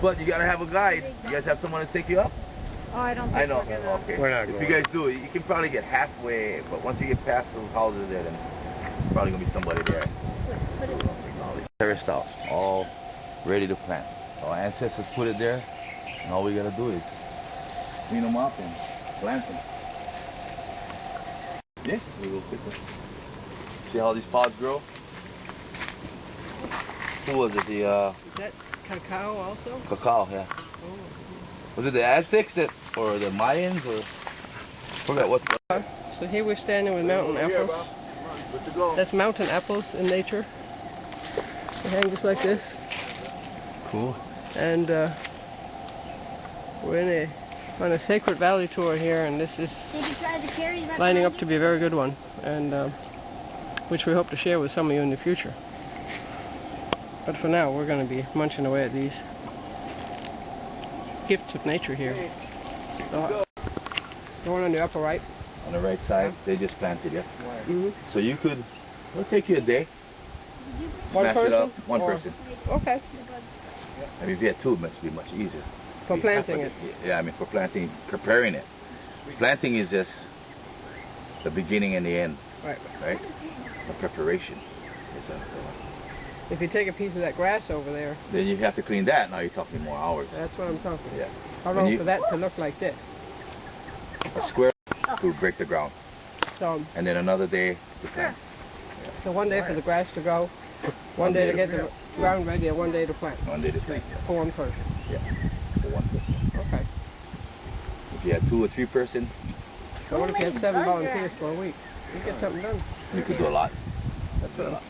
But you gotta have a guide. You guys have someone to take you up? Oh, I don't think I know. we're gonna. Okay. We're not if going. you guys do it, you can probably get halfway, but once you get past those houses there, then there's probably gonna be somebody there. Terraced out, all ready to plant. Our ancestors put it there, and all we gotta do is clean them up and plant them. Yes, we will pick them. See how these pods grow? Who was it? The Is that cacao also? cacao, yeah. Oh. Was it the Aztecs that, or the Mayans, or forget what? So here we're standing with mountain apples. Good to go. That's mountain apples in nature. They hang just like this. Cool. And we're on a Sacred Valley tour here, and this is lining up to be a very good one, and which we hope to share with some of you in the future. But for now, we're going to be munching away at these gifts of nature here. The one on the upper right. On the right side, they just planted it. Mm-hmm. So you could, it'll take you a day. One Smash person? it up, one Or- person. Okay. I mean, if you had two, it must be much easier. For planting it. Yeah, I mean, for planting, preparing it. Planting is just the beginning and the end, Right. right? The preparation is If you take a piece of that grass over there, then you have to clean that. Now you're talking more hours. that's what I'm talking about. Yeah. How When long you- for that to look like this? A square to break the ground, So, and then another day to plant. so one day for the grass to grow, one day to get the ground ready, and one day to plant. One day to plant. Yeah. For one person. Yeah. For one person. Okay. If you had 2 or 3 person, So what if you had 7 volunteers for a week? You get something done. you could do a lot. That's what I'm.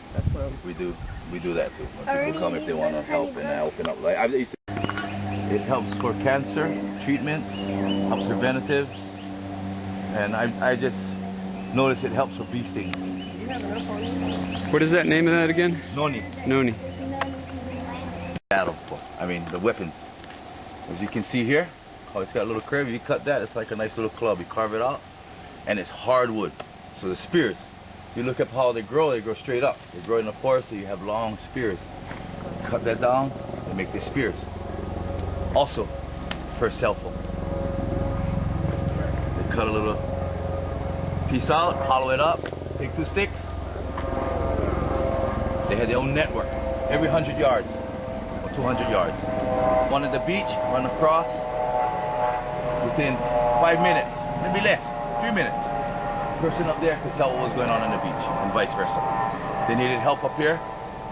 We do that too. When people come if they want to help and open up. Like I used to, it helps for cancer treatment, helps preventative, and I just noticed it helps for bee stings. What is that name of that again? Noni. Noni. I mean the weapons. As you can see here, how it's got a little curve. If you cut that, it's like a nice little club. You carve it out, and it's hardwood. So the spears, you look at how they grow straight up. They grow in the forest, so you have long spears. Cut that down, and make the spears. Also, for a cell phone. They cut a little piece out, hollow it up, take 2 sticks. They had their own network. Every 100 yards, or 200 yards. One at the beach, run across. Within 5 minutes, maybe less, 3 minutes. Person up there could tell what was going on the beach, and vice versa. They needed help up here.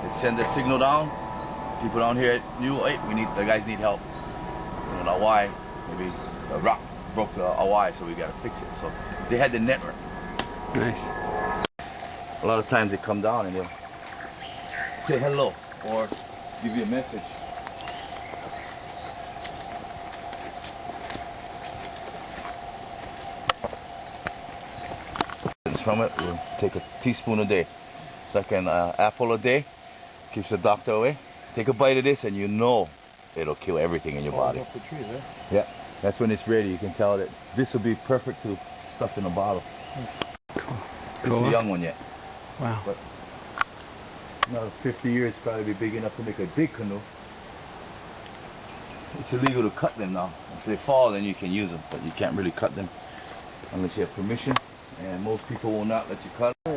They'd send the signal down. People down here knew, hey, the guys need help. You know, why? Maybe a rock broke a wire, so we got to fix it. So they had the network. Nice. A lot of times they come down and they'll say hello or give you a message. From it, we'll take a teaspoon a day. It's like an apple a day, keeps the doctor away. Take a bite of this and you know it'll kill everything in your body. Off the trees, eh? Yeah, that's when it's ready. You can tell that this will be perfect to stuff in a bottle. Cool. It's a young one yet. Wow. But another 50 years probably be big enough to make a big canoe. It's illegal to cut them now. If they fall, then you can use them, but you can't really cut them unless you have permission. And most people will not let you cut. I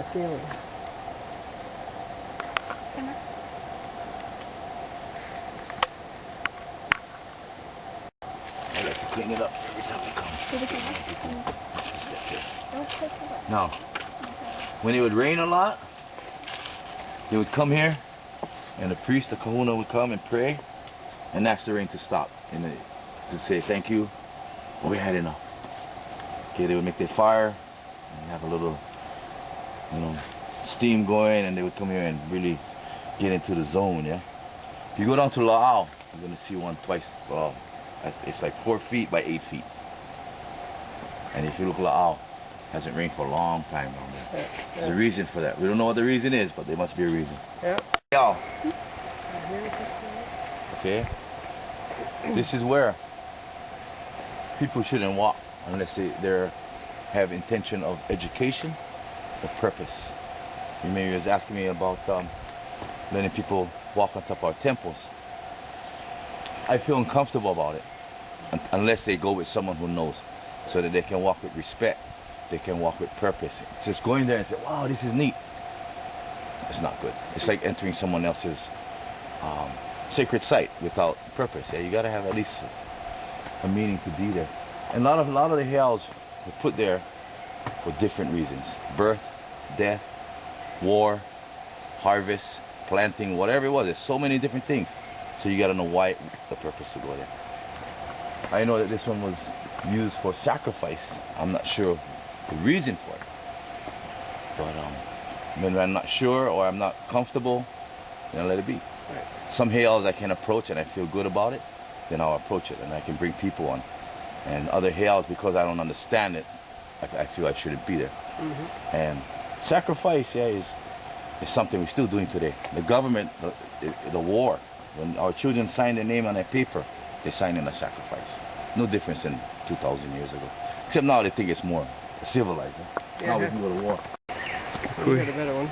like to clean it up every time we come. Now, when it would rain a lot, they would come here, and the priest, the kahuna, would come and pray, and ask the rain to stop, and to say thank you. We had enough. Okay, they would make their fire, and have a little, steam going, and they would come here and really get into the zone. Yeah. If you go down to La'au, you're gonna see one twice. Well, it's like 4 feet by 8 feet. And if you look at La'au, it hasn't rained for a long time down there. Yeah. There's a reason for that. We don't know what the reason is, but there must be a reason. Yeah. Y'all. Okay. This is where people shouldn't walk unless they have intention of education or purpose. You may was asking me about letting people walk on top of our temples. I feel uncomfortable about it unless they go with someone who knows, so that they can walk with respect, they can walk with purpose. Just going there and say, wow, this is neat, it's not good. It's like entering someone else's sacred site without purpose. Yeah, you got to have at least a meaning to be there. And a lot of the hills were put there for different reasons: birth, death, war, harvest, planting, whatever it was. There's so many different things. So you got to know why, the purpose to go there. I know that this one was used for sacrifice. I'm not sure the reason for it. But when I'm not sure or I'm not comfortable, then I let it be. Right. Some hills I can approach and I feel good about it, then I'll approach it and I can bring people on. And other hills, because I don't understand it, I feel I shouldn't be there. Mm-hmm. And sacrifice, yeah, is something we're still doing today. The government, the war, when our children sign their name on a paper, they sign in a sacrifice. No difference in 2,000 years ago. Except now they think it's more civilized. Huh? Yeah. Now we can go to war. You got a better one.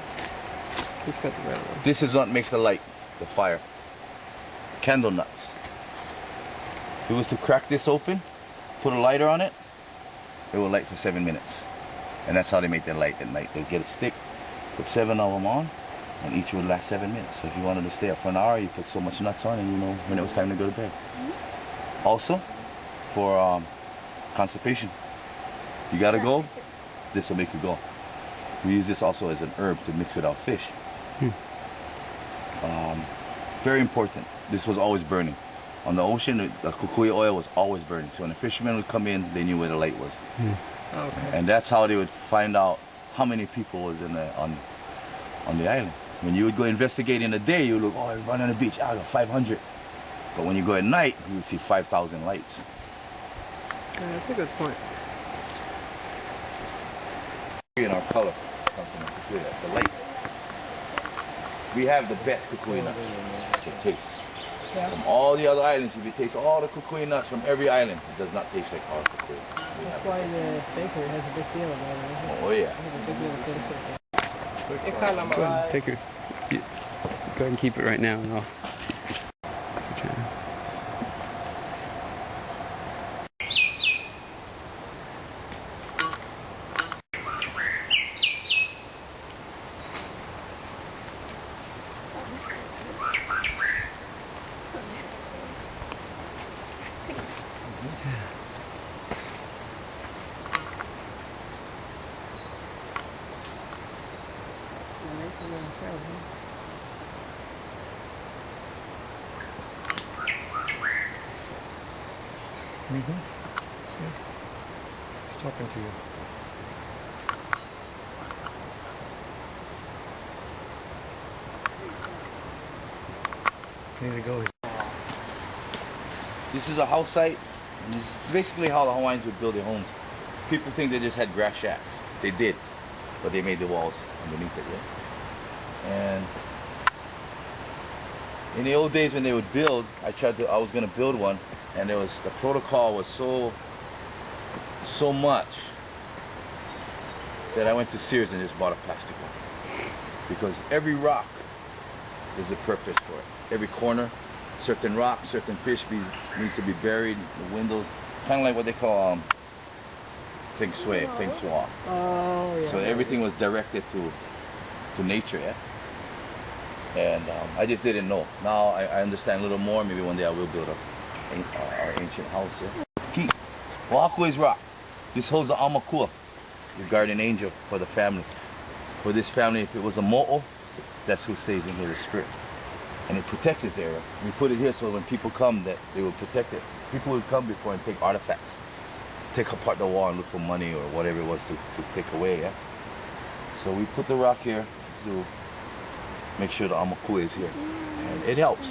Who's got the better one? This is what makes the light, the fire. Candle nuts. If it was to crack this open, put a lighter on it, it will light for 7 minutes. And that's how they make their light at night. They get a stick, put 7 of them on, and each would last 7 minutes. So if you wanted to stay up for an hour, you put so much nuts on and you know when it was time to go to bed. Mm-hmm. Also, for constipation, you gotta go, this will make you go. We use this also as an herb to mix with our fish. Very important. This was always burning. On the ocean, the kukui oil was always burning. So when the fishermen would come in, they knew where the light was. Okay. And that's how they would find out how many people was in on the island. When you would go investigate in the day, you would look, oh, everybody on the beach, I got 500. But when you go at night, you would see 5,000 lights. Yeah, that's a good point. In our color, the light. We have the best kukui nuts to taste. Yeah. From all the other islands, if you taste all the kukui nuts from every island, it does not taste like our kukui. That's why the bakery has a big deal about it. Oh yeah. Go ahead, take your, go ahead and keep it right now, and I'll. He's talking to you. Need to go. This is a house site, and this is basically how the Hawaiians would build their homes. People think they just had grass shacks. They did, but they made the walls underneath it. Yeah? And in the old days when they would build, I was going to build one, and the protocol was so much that I went to Sears and just bought a plastic one. Because every rock is a purpose for it. Every corner, certain rock, certain fish needs to be buried. The windows, kind of like what they call feng shui, feng shui. Oh yeah. So everything was directed to nature, yeah. And I just didn't know. Now I understand a little more. Maybe one day I will build our ancient house. Yeah? Key. Wa'akua is rock. This holds the Aumakua, the guardian angel for the family. For this family, if it was a mo'o, that's who stays in here, the spirit. And it protects this area. We put it here so when people come, that they will protect it. People would come before and take artifacts. Take apart the wall and look for money or whatever it was to take away, yeah? So we put the rock here to make sure the Aumakua is here. And it helps.